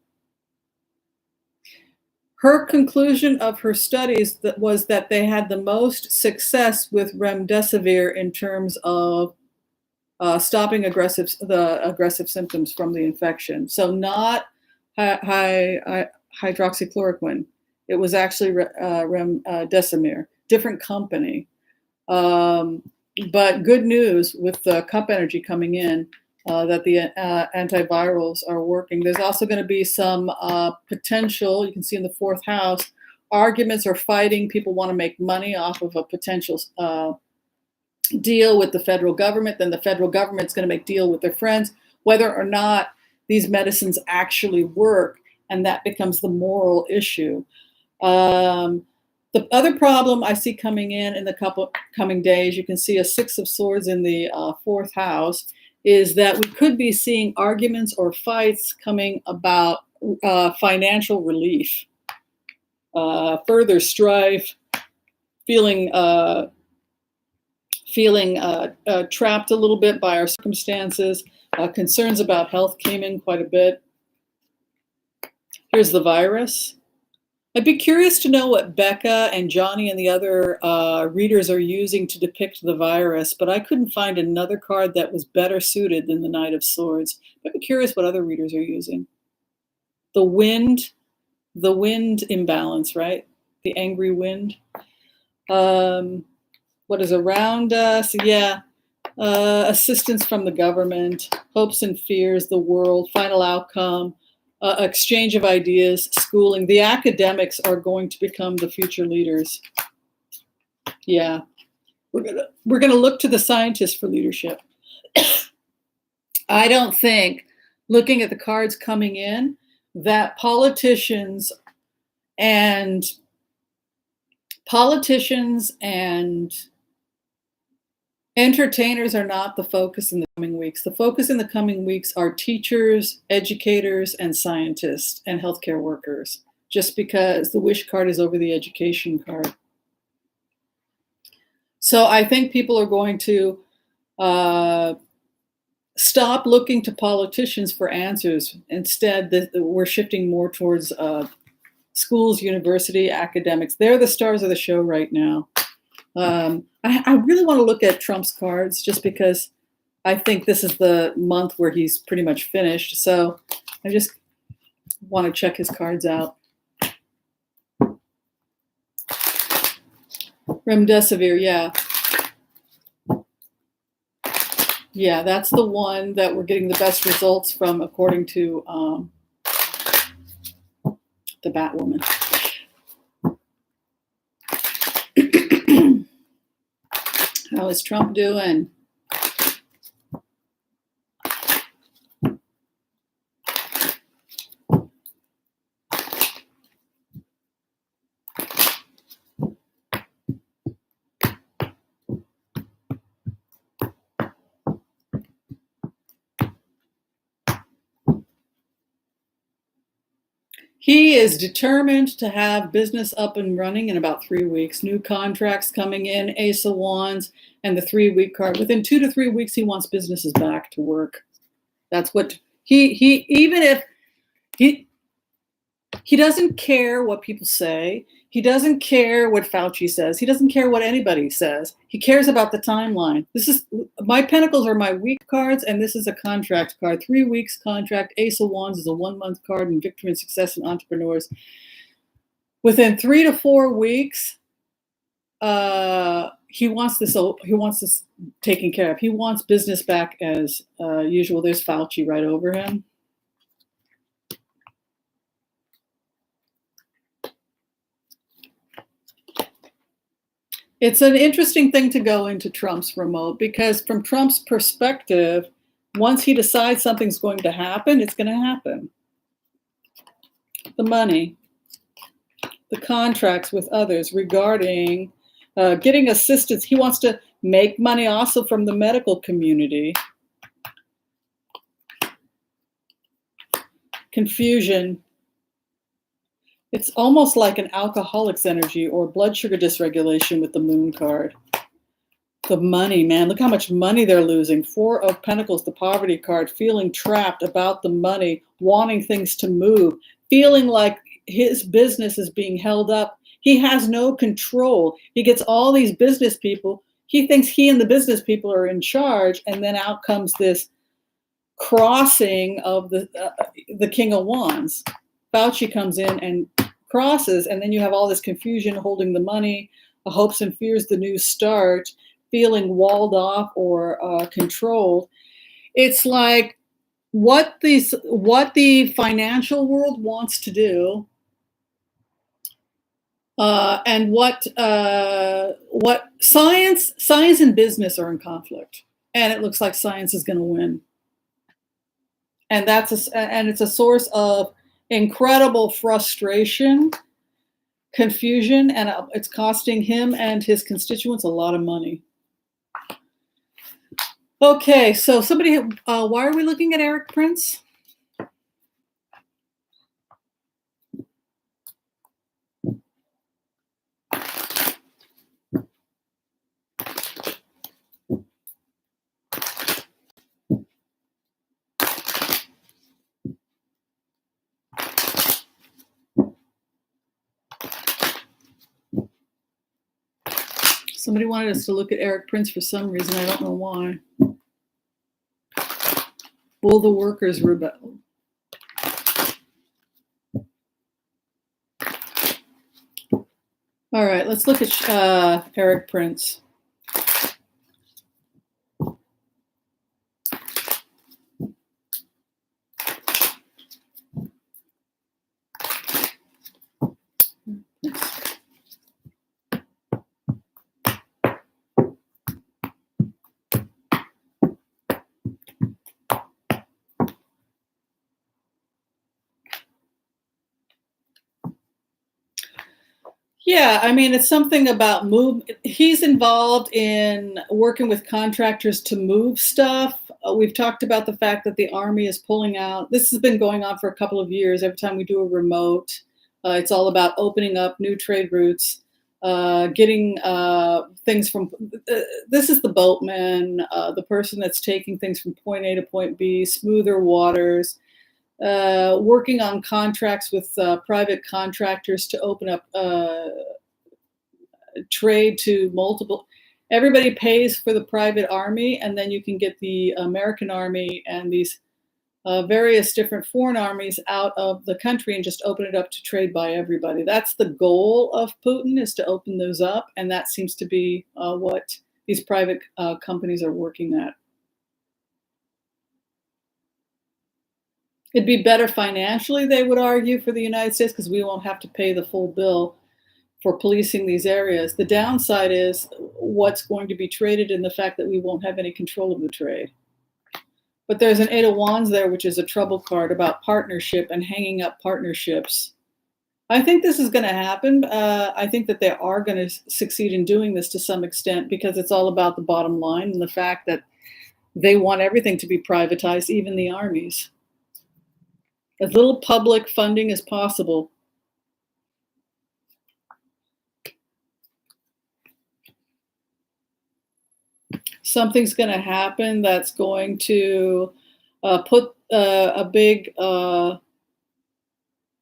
Her conclusion of her studies was that they had the most success with remdesivir in terms of stopping the aggressive symptoms from the infection. So not hydroxychloroquine. It was actually remdesivir, different company. But good news with the cup energy coming in that the antivirals are working. There's also going to be some potential, you can see in the fourth house, arguments or fighting. People want to make money off of a potential deal with the federal government. Then the federal government's going to make deal with their friends, whether or not these medicines actually work, and that becomes the moral issue. The other problem I see coming in the coming days, you can see a Six of Swords in the fourth house, is that we could be seeing arguments or fights coming about financial relief, further strife, feeling trapped a little bit by our circumstances. Concerns about health came in quite a bit. Here's the virus. I'd be curious to know what Becca and Johnny and the other readers are using to depict the virus, but I couldn't find another card that was better suited than the Knight of Swords. I'd be curious what other readers are using. The wind imbalance, right? The angry wind. What is around us? Yeah. Assistance from the government, hopes and fears, the world, final outcome. Exchange of ideas, schooling. The academics are going to become the future leaders. Yeah, we're gonna look to the scientists for leadership. I don't think, looking at the cards coming in, that politicians and entertainers are not the focus in the coming weeks. The focus in the coming weeks are teachers, educators, and scientists and healthcare workers, just because the wish card is over the education card. So I think people are going to stop looking to politicians for answers. Instead, we're shifting more towards schools, university, academics. They're the stars of the show right now. I really want to look at Trump's cards just because I think this is the month where he's pretty much finished. So I just want to check his cards out. Remdesivir, yeah. Yeah, that's the one that we're getting the best results from, according to the Batwoman. How is Trump doing? He is determined to have business up and running in about 3 weeks. New contracts coming in, Ace of Wands, and the 3-week card. Within 2 to 3 weeks, he wants businesses back to work. That's what He even if he doesn't care what people say. He doesn't care what Fauci says. He doesn't care what anybody says. He cares about the timeline. This is my pentacles are my week cards, and this is a contract card. 3 weeks contract. Ace of Wands is a 1 month card, and victory and success in entrepreneurs. Within 3 to 4 weeks, he wants this taken care of. He wants business back as usual. There's Fauci right over him. It's an interesting thing to go into Trump's remote, because from Trump's perspective, once he decides something's going to happen, it's going to happen. The money, the contracts with others regarding getting assistance. He wants to make money also from the medical community. Confusion. It's almost like an alcoholic's energy or blood sugar dysregulation with the moon card. The money, man, look how much money they're losing. 4 of Pentacles, the poverty card, feeling trapped about the money, wanting things to move, feeling like his business is being held up. He has no control. He gets all these business people. He thinks he and the business people are in charge, and then out comes this crossing of the King of Wands. Fauci comes in and crosses, and then you have all this confusion holding the money, the hopes and fears, the new start, feeling walled off or controlled. It's like what the financial world wants to do, and what science and business are in conflict, and it looks like science is going to win, and it's a source of incredible frustration, confusion, and it's costing him and his constituents a lot of money. Okay, so why are we looking at Eric Prince? Somebody wanted us to look at Eric Prince for some reason. I don't know why. Will the workers rebel? All right, let's look at Eric Prince. Yeah, I mean, it's something about move. He's involved in working with contractors to move stuff. We've talked about the fact that the Army is pulling out. This has been going on for a couple of years. Every time we do a remote, it's all about opening up new trade routes, getting things from. This is the boatman, the person that's taking things from point A to point B, smoother waters. Working on contracts with private contractors to open up trade to multiple. Everybody pays for the private army, and then you can get the American army and these various different foreign armies out of the country and just open it up to trade by everybody. That's the goal of Putin, is to open those up, and that seems to be what these private companies are working at. It'd be better financially, they would argue, for the United States, because we won't have to pay the full bill for policing these areas. The downside is what's going to be traded, and the fact that we won't have any control of the trade. But there's an 8 of Wands there, which is a trouble card about partnership and hanging up partnerships. I think this is going to happen. I think that they are going to succeed in doing this to some extent, because it's all about the bottom line and the fact that they want everything to be privatized, even the armies. As little public funding as possible. Something's going to happen that's going to put a big,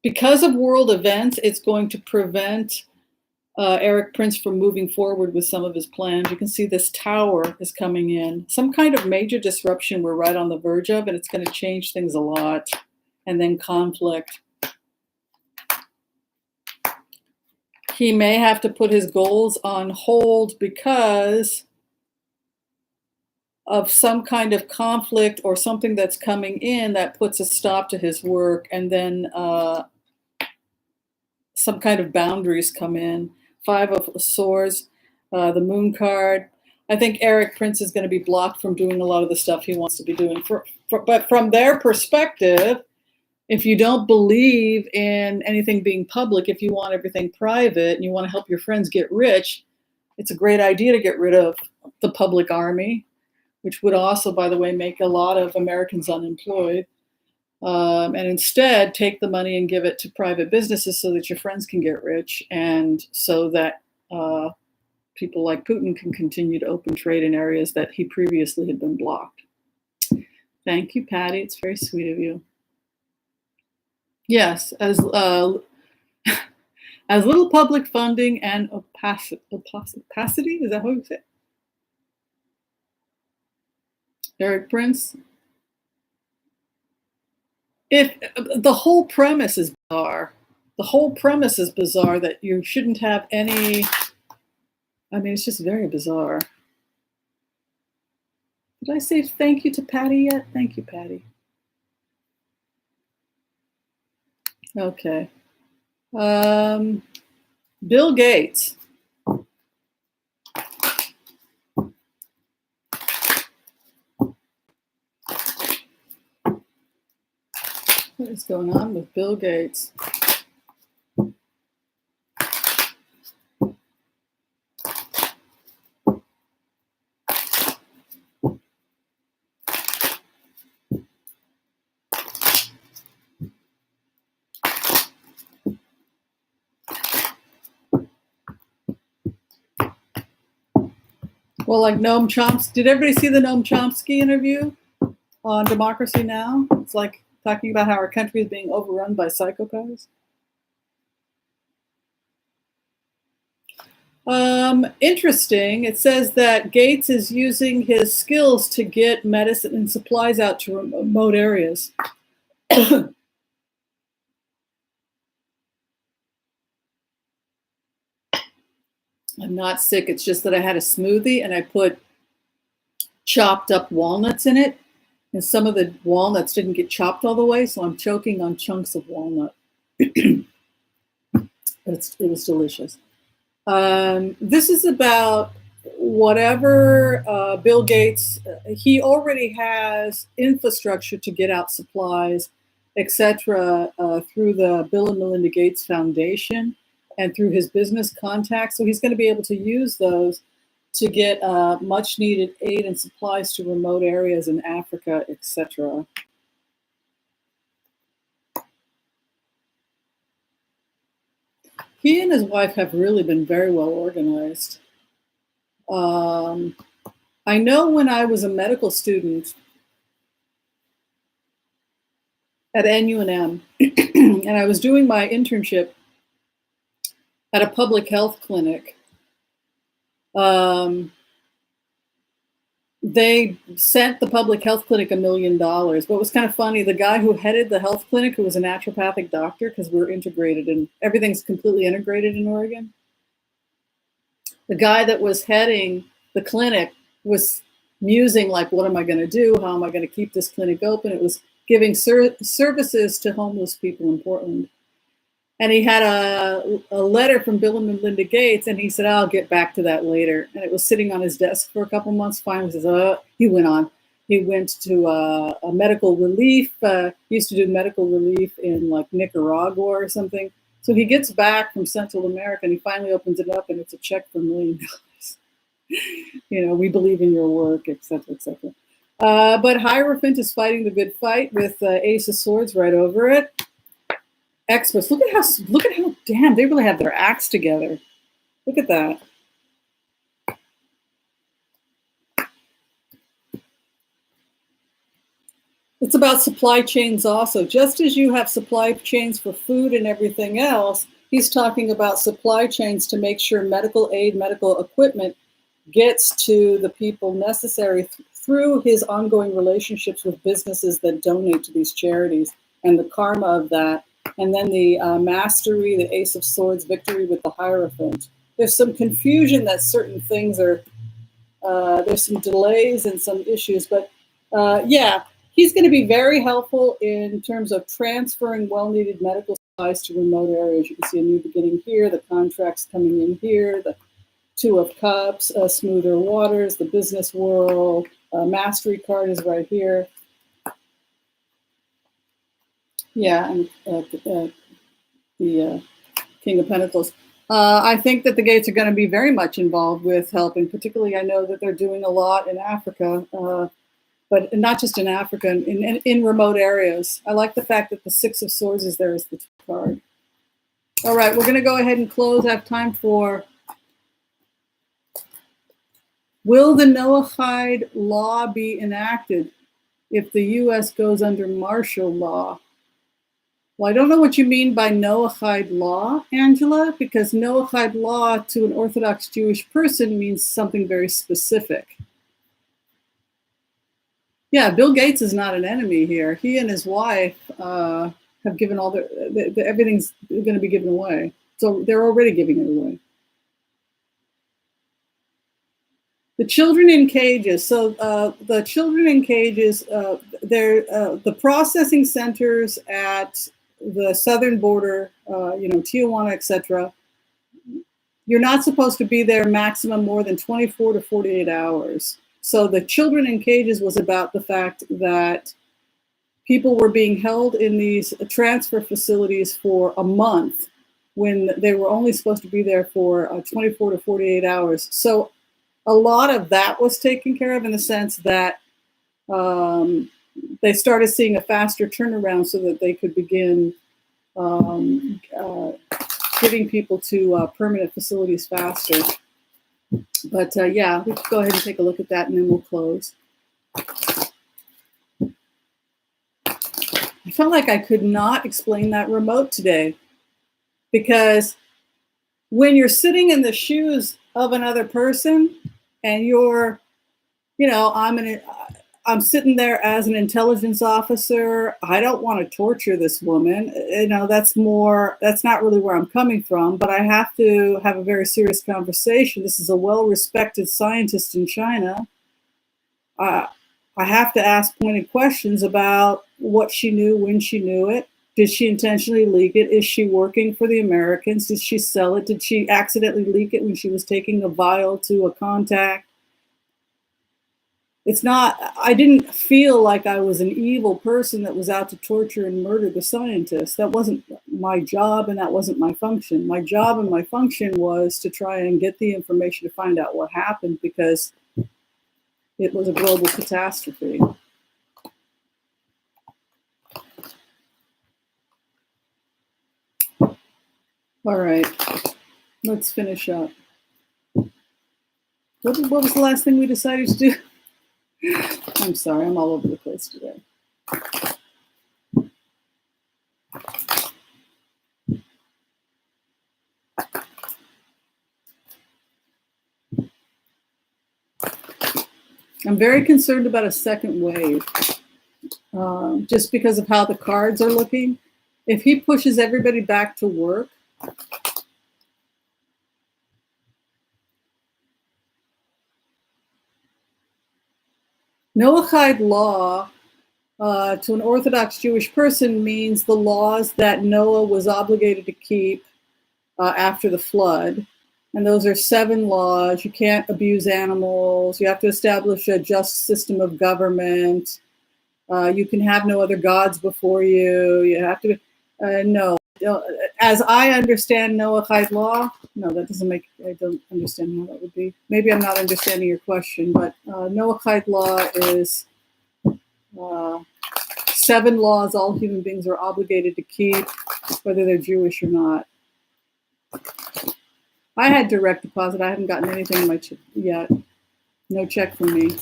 because of world events, it's going to prevent Eric Prince from moving forward with some of his plans. You can see this tower is coming in. Some kind of major disruption we're right on the verge of, and it's going to change things a lot. And then conflict. He may have to put his goals on hold because of some kind of conflict or something that's coming in that puts a stop to his work, and then some kind of boundaries come in. 5 of Swords, the Moon card. I think Eric Prince is going to be blocked from doing a lot of the stuff he wants to be doing. But from their perspective, if you don't believe in anything being public, if you want everything private and you want to help your friends get rich, it's a great idea to get rid of the public army, which would also, by the way, make a lot of Americans unemployed. And instead take the money and give it to private businesses so that your friends can get rich, and so that people like Putin can continue to open trade in areas that he previously had been blocked. Thank you, Patty. It's very sweet of you. Yes, as little public funding and opacity, is that how you say it? Eric Prince. If the whole premise is bizarre, that you shouldn't have any, I mean, it's just very bizarre. Did I say thank you to Patty yet? Thank you, Patty. Okay. Bill Gates. What is going on with Bill Gates? Well, like Noam Chomsky. Did everybody see the Noam Chomsky interview on Democracy Now? It's like talking about how our country is being overrun by psychopaths. Interesting. It says that Gates is using his skills to get medicine and supplies out to remote areas. I'm not sick. It's just that I had a smoothie and I put chopped up walnuts in it. And some of the walnuts didn't get chopped all the way, so I'm choking on chunks of walnut. It was delicious. This is about whatever Bill Gates, he already has infrastructure to get out supplies, etc., through the Bill and Melinda Gates Foundation and through his business contacts. So he's going to be able to use those to get much needed aid and supplies to remote areas in Africa, etc. He and his wife have really been very well organized. I know when I was a medical student at NUNM, and I was doing my internship at a public health clinic, they sent the public health clinic $1 million. But it was kind of funny. The guy who headed the health clinic, who was a naturopathic doctor, because we're integrated and everything's completely integrated in Oregon. The guy that was heading the clinic was musing like, what am I going to do? How am I going to keep this clinic open? It was giving services to homeless people in Portland. And he had a letter from Bill and Melinda Gates, and he said, I'll get back to that later. And it was sitting on his desk for a couple months. Finally, he says, he went on. He went to a medical relief, used to do medical relief in like Nicaragua or something. So he gets back from Central America, and he finally opens it up, and it's a check for $1 million. You know, we believe in your work, et cetera, et cetera. But Hierophant is fighting the good fight with Ace of Swords right over it. Experts, look at how damn they really have their acts together. Look at that. It's about supply chains also. Just as you have supply chains for food and everything else, he's talking about supply chains to make sure medical aid, medical equipment gets to the people necessary through his ongoing relationships with businesses that donate to these charities and the karma of that. And then the mastery, the Ace of Swords victory with the Hierophant. There's some confusion that certain things are, there's some delays and some issues, but yeah, he's going to be very helpful in terms of transferring well-needed medical supplies to remote areas. You can see a new beginning here, the contracts coming in here, the Two of Cups, smoother waters, the business world, mastery card is right here. Yeah, and the King of Pentacles. I think that the Gates are going to be very much involved with helping. Particularly, I know that they're doing a lot in Africa, but not just in Africa, in remote areas. I like the fact that the Six of Swords is there as the card. All right, we're going to go ahead and close. I have time for, will the Noahide law be enacted if the U.S. goes under martial law? Well, I don't know what you mean by Noahide law, Angela, because Noahide law to an Orthodox Jewish person means something very specific. Yeah, Bill Gates is not an enemy here. He and his wife have given all everything's going to be given away. So they're already giving it away. The children in cages. So the children in cages, they're the processing centers at the southern border, Tijuana, etc. You're not supposed to be there maximum more than 24 to 48 hours. So the children in cages was about the fact that people were being held in these transfer facilities for a month when they were only supposed to be there for 24 to 48 hours. So a lot of that was taken care of in the sense that they started seeing a faster turnaround so that they could begin getting people to permanent facilities faster. But yeah, we can go ahead and take a look at that and then we'll close. I felt like I could not explain that remote today because when you're sitting in the shoes of another person and you're, I'm sitting there as an intelligence officer. I don't want to torture this woman. That's not really where I'm coming from, but I have to have a very serious conversation. This is a well-respected scientist in China. I have to ask pointed questions about what she knew, when she knew it. Did she intentionally leak it? Is she working for the Americans? Did she sell it? Did she accidentally leak it when she was taking a vial to a contact? I didn't feel like I was an evil person that was out to torture and murder the scientist. That wasn't my job and that wasn't my function. My job and my function was to try and get the information to find out what happened because it was a global catastrophe. All right, let's finish up. What was the last thing we decided to do? I'm sorry, I'm all over the place today. I'm very concerned about a second wave, just because of how the cards are looking. If he pushes everybody back to work, Noahide law to an Orthodox Jewish person means the laws that Noah was obligated to keep after the flood. And those are 7 laws. You can't abuse animals. You have to establish a just system of government. You can have no other gods before you. You have to, no. As I understand Noahide law, no, that doesn't make, I don't understand how that would be. Maybe I'm not understanding your question, but Noahide law is 7 laws all human beings are obligated to keep, whether they're Jewish or not. I had direct deposit. I haven't gotten anything in my check yet. No check from me.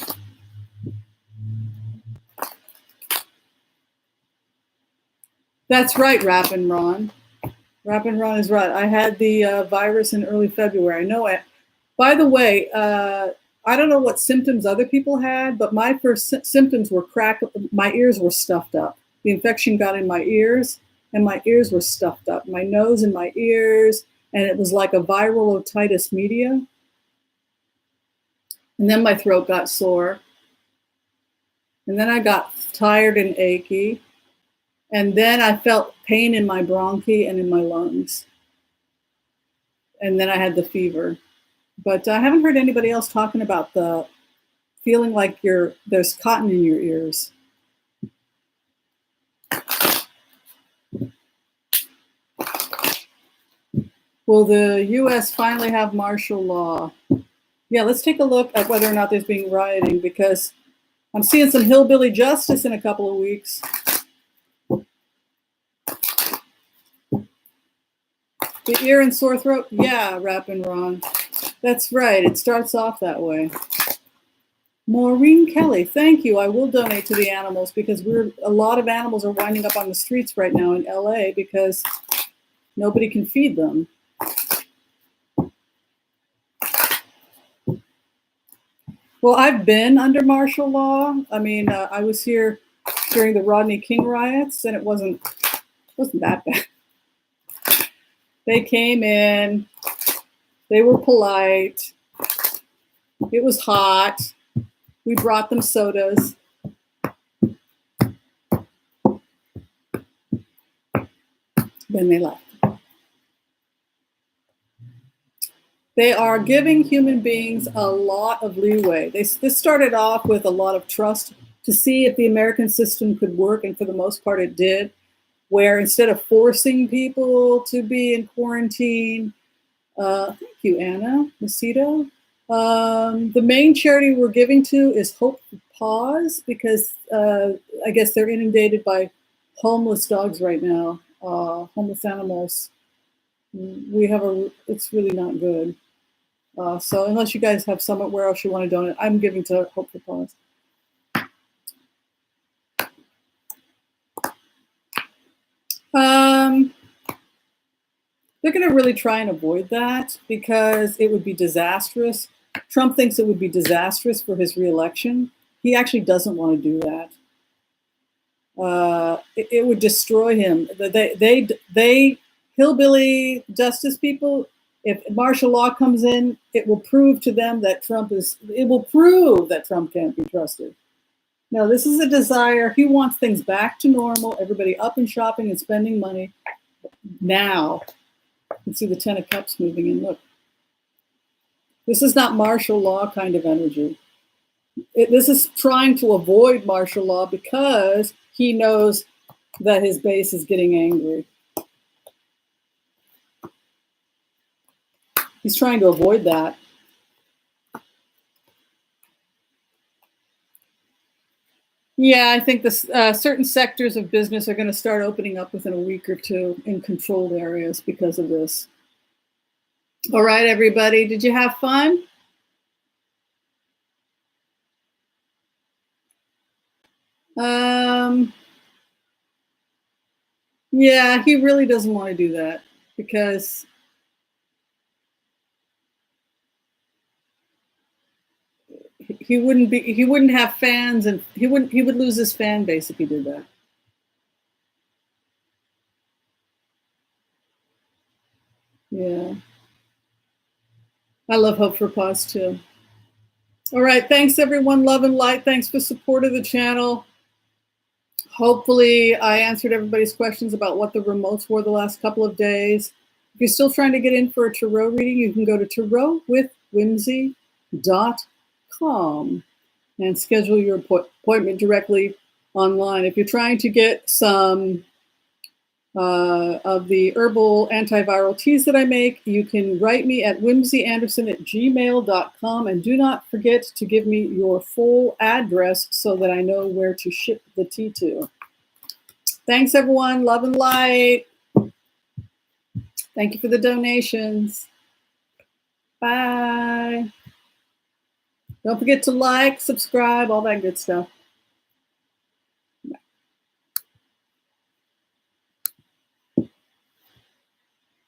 That's right, Rappin' Ron. Rappin' Ron is right. I had the virus in early February. I know it. By the way, I don't know what symptoms other people had, but my first symptoms were my ears were stuffed up. The infection got in my ears, and my ears were stuffed up. My nose and my ears, and it was like a viral otitis media. And then my throat got sore. And then I got tired and achy. And then I felt pain in my bronchi and in my lungs. And then I had the fever. But I haven't heard anybody else talking about the feeling like there's cotton in your ears. Will the U.S. finally have martial law? Yeah, let's take a look at whether or not there's being rioting, because I'm seeing some hillbilly justice in a couple of weeks. The ear and sore throat? Yeah, Rappin' Ron. That's right. It starts off that way. Maureen Kelly, thank you. I will donate to the animals, because a lot of animals are winding up on the streets right now in LA because nobody can feed them. Well, I've been under martial law. I mean, I was here during the Rodney King riots, and it wasn't that bad. They came in, they were polite, it was hot, we brought them sodas. Then they left. They are giving human beings a lot of leeway. This started off with a lot of trust to see if the American system could work, and for the most part it did, where instead of forcing people to be in quarantine, thank you, Anna Macedo. The main charity we're giving to is Hope for Paws, because I guess they're inundated by homeless dogs right now, homeless animals. It's really not good. So unless you guys have somewhere else you want to donate, I'm giving to Hope for Paws. They're going to really try and avoid that because it would be disastrous. Trump thinks it would be disastrous for his reelection. He actually doesn't want to do that. It would destroy him. They hillbilly justice people, if martial law comes in, it will prove to them that Trump can't be trusted. No, this is a desire. He wants things back to normal, everybody up and shopping and spending money now. You can see the 10 of Cups moving in. Look, this is not martial law kind of energy. This is trying to avoid martial law because he knows that his base is getting angry. He's trying to avoid that. Yeah, I think certain sectors of business are going to start opening up within a week or two in controlled areas because of this. All right, everybody, did you have fun? Yeah, he really doesn't want to do that because he wouldn't have fans, and he would lose his fan base if he did that. Yeah. I love Hope for Paws too. All right, thanks everyone. Love and light. Thanks for support of the channel. Hopefully I answered everybody's questions about what the remotes were the last couple of days. If you're still trying to get in for a tarot reading, you can go to tarotwithwhimsy.com and schedule your appointment directly online. If you're trying to get some of the herbal antiviral teas that I make, you can write me at whimsyanderson@gmail.com, and do not forget to give me your full address so that I know where to ship the tea to. Thanks everyone, love and light. Thank you for the donations. Bye. Don't forget to like, subscribe, all that good stuff.